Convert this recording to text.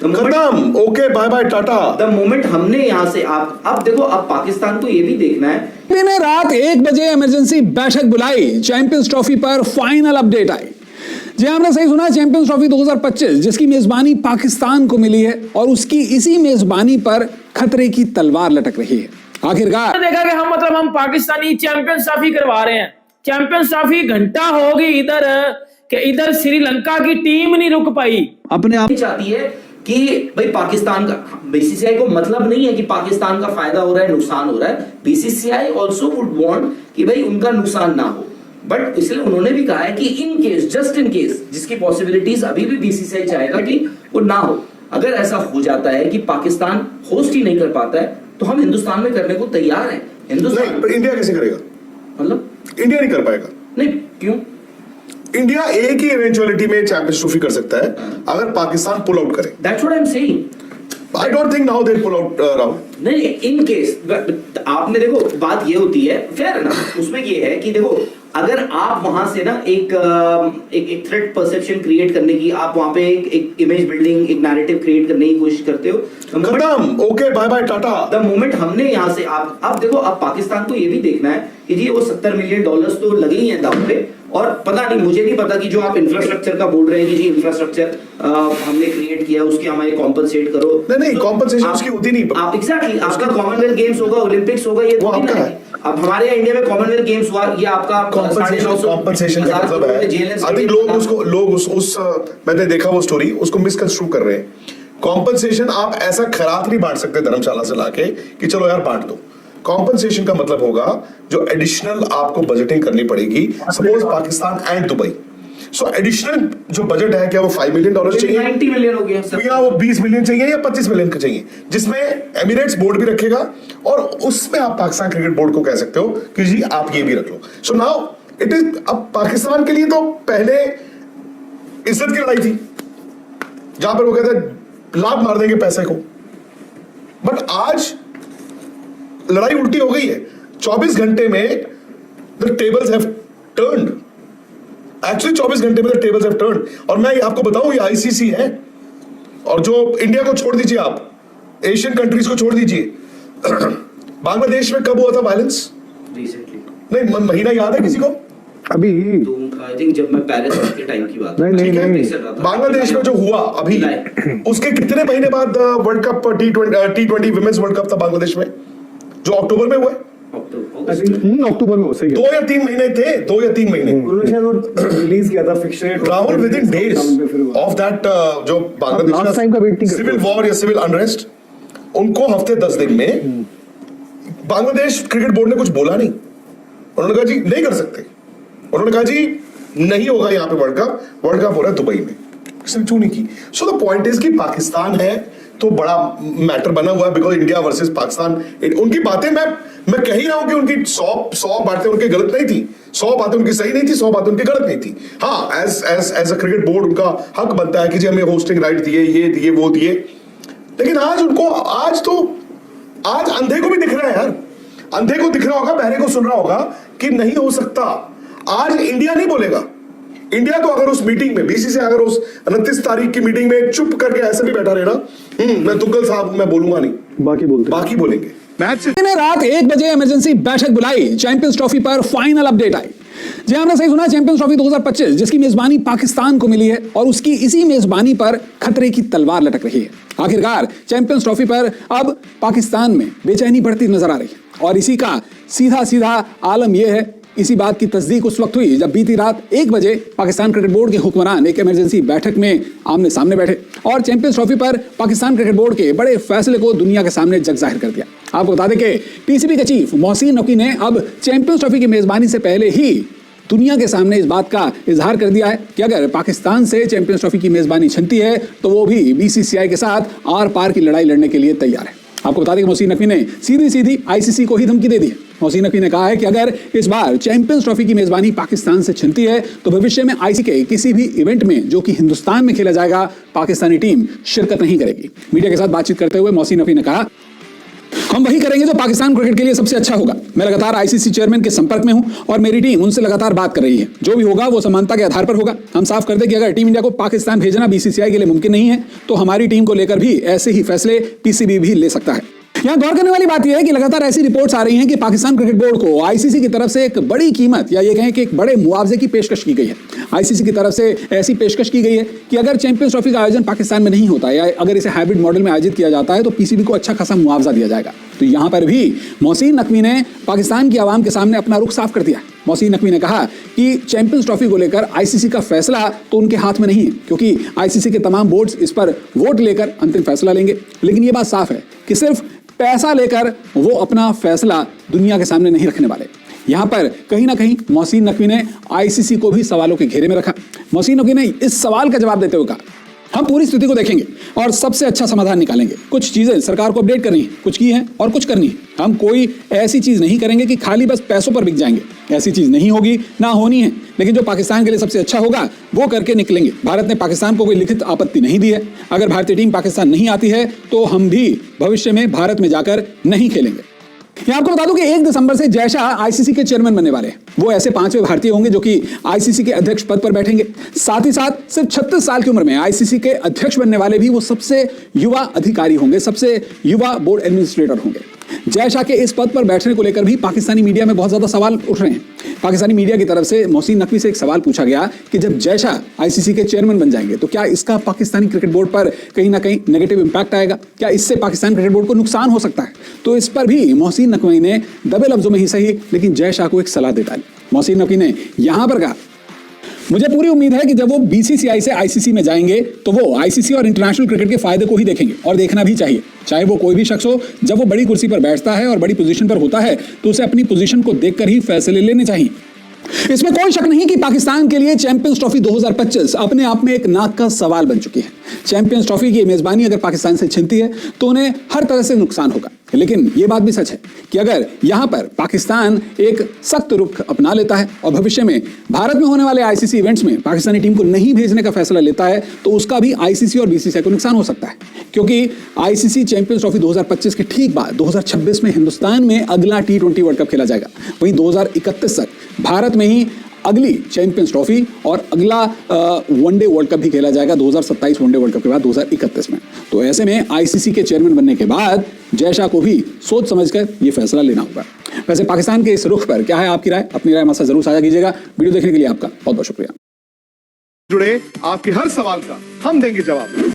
खत्म, okay bye bye tata. The moment हमने यहाँ से अब देखो, अब पाकिस्तान को ये भी देखना है। ने रात 1 बजे इमरजेंसी बैठक बुलाई, चैंपियंस ट्रॉफी पर फाइनल अपडेट आई। जी आपने सही सुना, चैंपियंस ट्रॉफी 2025 जिसकी मेजबानी पाकिस्तान को मिली है और उसकी इसी मेजबानी पर खतरे की तलवार लटक रही है। आखिरकार देखा कि हम पाकिस्तानी चैंपियंस ट्रॉफी करवा रहे हैं। चैंपियंस ट्रॉफी घंटा होगी इधर कि इधर श्रीलंका की टीम नहीं रुक पाई। अपने आप चाहती है कि भाई पाकिस्तान का, बीसीसीआई को मतलब नहीं है कि पाकिस्तान का फायदा हो रहा है नुकसान हो रहा है। बीसीसीआई ऑल्सो वुड वांट कि भाई उनका नुकसान ना हो, बट इसलिए उन्होंने भी कहा है कि in case, just in case, जिसकी पॉसिबिलिटीज अभी भी बीसीसीआई चाहेगा कि वो ना हो, अगर ऐसा हो जाता है कि पाकिस्तान होस्ट ही नहीं कर पाता है तो हम हिंदुस्तान में करने को तैयार हैं। हिंदुस्तान नहीं, पर इंडिया कैसे करेगा? मतलब इंडिया नहीं कर पाएगा। नहीं, क्यों? इंडिया एक ही इवेंचुअलिटी में चैंपियंस ट्रॉफी कर सकता है अगर पाकिस्तान पुल आउट करे। That's what I am saying. I don't think now they pull out Rahul. नहीं, इन केस आपने देखो, बात ये होती है, फेयर है ना, उसमें ये है कि देखो अगर आप वहां से ना एक थ्रेट परसेप्शन क्रिएट करने की, आप वहां पे एक इमेज बिल्डिंग, एक नैरेटिव क्रिएट करने की कोशिश करते हो, खत्म, okay bye bye tata. The moment हमने यहाँ से अब देखो, अब पाकिस्तान को ये भी देखना है कि जी वो $70 मिलियन तो लगे ही हैं दाव पे, और पता नहीं, मुझे नहीं पता कि जो आप इंफ्रास्ट्रक्चर का बोल रहे हैं कि जी इंफ्रास्ट्रक्चर हमने क्रिएट किया, उसकी हमें कॉम्पनसेट करो। नहीं, कॉम्पनसेशन उसकी होती नहीं। आप एग्जैक्टली, आपका कॉमनवेल्थ गेम्स होगा, ओलंपिक्स होगा, ये वो आपका है। अब हमारे यहाँ इंडिया में कॉमनवेल्थ गेम्स हुआ, ये आपका कॉम्पनसेशन का मतलब है। आई थिंक लोग उस मैंने देखा वो स्टोरी, उसको मिसकंस्ट्रू कर रहे हैं। कॉम्पनसेशन आप ऐसा खैरात नहीं बांट सकते धर्मशाला से लाके कि चलो यार बांट दो। कॉम्पनसेशन का मतलब होगा जो एडिशनल आपको बजटिंग करनी पड़ेगी, suppose Pakistan and Dubai, so additional जो बजट है, क्या वो $5 मिलियन चाहिए, 90 मिलियन हो गया, या वो 20 मिलियन चाहिए या 25 मिलियन का चाहिए, जिसमें एमिरेट्स बोर्ड भी रखेगा और उसमें आप पाकिस्तान क्रिकेट बोर्ड को कह सकते हो कि जी आप ये भी रख लो। सो नाउ इट इज, अब पाकिस्तान के लिए तो पहले इज्जत की लड़ाई थी जहां पर वो कहते लात मार देंगे पैसे को, बट आज लड़ाई उल्टी हो गई है। 24 घंटे में the tables have turned, actually 24 घंटे में द टेबल्स हैव टर्न्ड। और मैं आपको बताऊं, ये आईसीसी है, और जो इंडिया को छोड़ दीजिए, आप एशियन कंट्रीज को छोड़ दीजिए, बांग्लादेश में कब हुआ था वायलेंस? रिसेंटली नहीं, महीना याद है किसी को? अभी आई थिंक जब मैं पेरिस के टाइम की बात, नहीं, बांग्लादेश में जो हुआ अभी, उसके कितने महीने बाद world cup T20 women's world cup था बांग्लादेश में, जो अक्टूबर में हुआ है। अक्टूबर में हो सही 2 या 3 महीने थे, 2 या 3 महीने रिलीज किया था fixer Rahul with in days of that, जो बांग्लादेश का सिविल वॉर या सिविल अनरेस्ट, उनको हफ्ते 10 दिन में बांग्लादेश क्रिकेट बोर्ड ने कुछ बोला नहीं। उन्होंने कहा जी नहीं कर सकते, उन्होंने कहा जी नहीं होगा यहाँ पे वर्ल्ड कप हो रहा है दुबई में, किसने क्यों नहीं की। सो द पॉइंट इज कि पाकिस्तान है तो बड़ा मैटर बना हुआ है, बिकॉज इंडिया वर्सेस पाकिस्तान। उनकी बातें मैं कह ही रहा हूं कि उनकी 100 बातें उनकी गलत नहीं थी, 100 बातें उनकी सही नहीं थी, 100 बातें उनकी गलत नहीं थी। हाँ, एज अ क्रिकेट बोर्ड उनका हक बनता है कि जी हमें होस्टिंग राइट दिए, ये दिए, वो दिए, लेकिन आज अंधे को भी दिख रहा है यार, अंधे को दिख रहा होगा, बहरे को सुन रहा होगा कि नहीं हो सकता। आज इंडिया नहीं बोलेगा। इंडिया तो अगर उस मीटिंग में, बीसीसीआई अगर उस 29 तारीख की मीटिंग में चुप करके ऐसे भी बैठा रहे ना, मैं तुगल साहब मैं बोलूंगा नहीं, बाकी बोलेंगे। ने रात 1 बजे इमरजेंसी बैठक बुलाई, चैंपियंस ट्रॉफी पर फाइनल अपडेट आई। जी आपने सही सुना, चैंपियंस ट्रॉफी 2025 जिसकी मेजबानी पाकिस्तान को मिली है और उसकी इसी मेजबानी पर खतरे की तलवार लटक रही है। आखिरकार चैंपियंस ट्रॉफी पर अब पाकिस्तान में बेचैनी बढ़ती नजर आ रही है, और इसी का सीधा आलम यह है, इसी बात की तस्दीक उस वक्त हुई जब बीती रात 1 बजे पाकिस्तान क्रिकेट बोर्ड के हुक्मरान एक इमरजेंसी बैठक में आमने सामने बैठे और चैंपियंस ट्रॉफी पर पाकिस्तान क्रिकेट बोर्ड के बड़े फैसले को दुनिया के सामने जग जाहिर कर दिया। आपको बता दें कि पीसीबी के चीफ मोहसिन नकवी ने अब चैंपियंस ट्रॉफी की मेजबानी से पहले ही दुनिया के सामने इस बात का इजहार कर दिया है कि अगर पाकिस्तान से चैंपियंस ट्रॉफी की मेजबानी छिनती है तो वो भी बीसीसीआई के साथ आर पार की लड़ाई लड़ने के लिए तैयार है। आपको बता दें कि मोहसिन नकवी ने सीधी आईसीसी को ही धमकी दे दी है। मोहसिन नकवी ने कहा है कि अगर इस बार चैंपियंस ट्रॉफी की मेजबानी पाकिस्तान से छिनती है तो भविष्य में आईसीसी के किसी भी इवेंट में जो कि हिंदुस्तान में खेला जाएगा, पाकिस्तानी टीम शिरकत नहीं करेगी। मीडिया के साथ बातचीत करते हुए मोहसिन नकवी ने कहा, हम वही करेंगे जो पाकिस्तान क्रिकेट के लिए सबसे अच्छा होगा। मैं लगातार आईसीसी चेयरमैन के संपर्क में हूं और मेरी टीम उनसे लगातार बात कर रही है। जो भी होगा वो समानता के आधार पर होगा। हम साफ कर दें कि अगर टीम इंडिया को पाकिस्तान भेजना बीसीसीआई के लिए मुमकिन नहीं है तो हमारी टीम को लेकर भी ऐसे ही फैसले पीसीबी भी ले सकता है। यहां गौर करने वाली बात यह है कि लगातार ऐसी रिपोर्ट्स आ रही हैं कि पाकिस्तान क्रिकेट बोर्ड को आईसीसी की तरफ से एक बड़ी कीमत या ये कहें कि एक बड़े मुआवजे की पेशकश की गई है। आईसीसी की तरफ से ऐसी पेशकश की गई है कि अगर चैंपियंस ट्रॉफी का आयोजन पाकिस्तान में नहीं होता या अगर इसे हाइब्रिड मॉडल में आयोजित किया जाता है तो पीसीबी को अच्छा खासा मुआवजा दिया जाएगा। तो यहां पर भी मोहसिन नकवी ने पाकिस्तान की आवाम के सामने अपना रुख साफ कर दिया। मोहसिन नकवी ने कहा कि चैंपियंस ट्रॉफी को लेकर आईसीसी का फैसला तो उनके हाथ में नहीं है, क्योंकि आईसीसी के तमाम बोर्ड्स इस पर वोट लेकर अंतिम फैसला लेंगे। लेकिन यह बात साफ है कि सिर्फ पैसा लेकर वो अपना फैसला दुनिया के सामने नहीं रखने वाले। यहां पर कहीं ना कहीं मोहसिन नकवी ने आईसीसी को भी सवालों के घेरे में रखा। मोहसिन नकवी ने इस सवाल का जवाब देते हुए कहा, हम पूरी स्थिति को देखेंगे और सबसे अच्छा समाधान निकालेंगे। कुछ चीजें सरकार को अपडेट करनी है, कुछ की हैं और कुछ करनी है। हम कोई ऐसी चीज नहीं करेंगे कि खाली बस पैसों पर बिक जाएंगे। ऐसी चीज नहीं होगी, ना होनी है। लेकिन जो पाकिस्तान के लिए सबसे अच्छा होगा वो करके निकलेंगे। भारत ने पाकिस्तान को कोई लिखित आपत्ति नहीं दी है। अगर भारतीय टीम पाकिस्तान नहीं आती है तो हम भी भविष्य में भारत में जाकर नहीं खेलेंगे। मैं आपको बता दूं कि 1 दिसंबर से जय शाह आईसीसी के चेयरमैन बनने वाले हैं। वो ऐसे 5वें भारतीय होंगे जो कि आईसीसी के अध्यक्ष पद पर बैठेंगे। साथ ही साथ सिर्फ 36 साल की उम्र में आईसीसी के अध्यक्ष बनने वाले भी वो सबसे युवा अधिकारी होंगे, सबसे युवा बोर्ड एडमिनिस्ट्रेटर होंगे। जय शाह के इस पद पर बैठने को लेकर भी पाकिस्तानी मीडिया में बहुत ज्यादा सवाल उठ रहे हैं। पाकिस्तानी मीडिया की तरफ से मोहसिन नकवी से एक सवाल पूछा गया कि जब जय शाह आईसीसी के चेयरमैन बन जाएंगे तो क्या इसका पाकिस्तानी क्रिकेट बोर्ड पर कहीं ना कहीं नेगेटिव इंपैक्ट आएगा? क्या इससे पाकिस्तान क्रिकेट बोर्ड को नुकसान हो सकता है? तो इस पर भी मोहसिन नकवी ने दबे लफ्जों में ही सही लेकिन जय शाह को एक सलाह दे डाली। मोहसिन नकवी ने यहां पर कहा, मुझे पूरी उम्मीद है कि जब वो बीसीसीआई से आईसीसी में जाएंगे तो वो आईसीसी और इंटरनेशनल क्रिकेट के फायदे को ही देखेंगे और देखना भी चाहिए। चाहे वो कोई भी शख्स हो, जब वो बड़ी कुर्सी पर बैठता है और बड़ी पोजीशन पर होता है तो उसे अपनी पोजीशन को देखकर ही फैसले लेने चाहिए। इसमें कोई शक नहीं कि पाकिस्तान के लिए चैंपियंस ट्रॉफी 2025 अपने आप में एक नाक का सवाल बन चुकी है। चैंपियंस ट्रॉफी की मेजबानी अगर पाकिस्तान से छिनती है तो उन्हें हर तरह से नुकसान होगा। लेकिन यह बात भी सच है कि अगर यहां पर पाकिस्तान एक सख्त रुख अपना लेता है और भविष्य में भारत में होने वाले आईसीसी इवेंट्स में पाकिस्तानी टीम को नहीं भेजने का फैसला लेता है तो उसका भी आईसीसी और बीसीसीआई को नुकसान हो सकता है। क्योंकि आईसीसी चैंपियंस ट्रॉफी 2025 के ठीक बाद 2026 में हिंदुस्तान में अगला T20 वर्ल्ड कप खेला जाएगा। वहीं 2031 तक भारत में ही अगली चैंपियंस ट्रॉफी और अगला वनडे वर्ल्ड कप भी खेला जाएगा 2027 वनडे वर्ल्ड कप के बाद 2031 में। तो ऐसे में आईसीसी के चेयरमैन बनने के बाद जय शाह को भी सोच समझकर यह फैसला लेना होगा। वैसे पाकिस्तान के इस रुख पर क्या है आपकी राय? अपनी राय हमारे साथ जरूर साझा कीजिएगा। वीडियो देखने के लिए आपका बहुत बहुत शुक्रिया। जुड़े आपके हर सवाल का हम देंगे जवाब।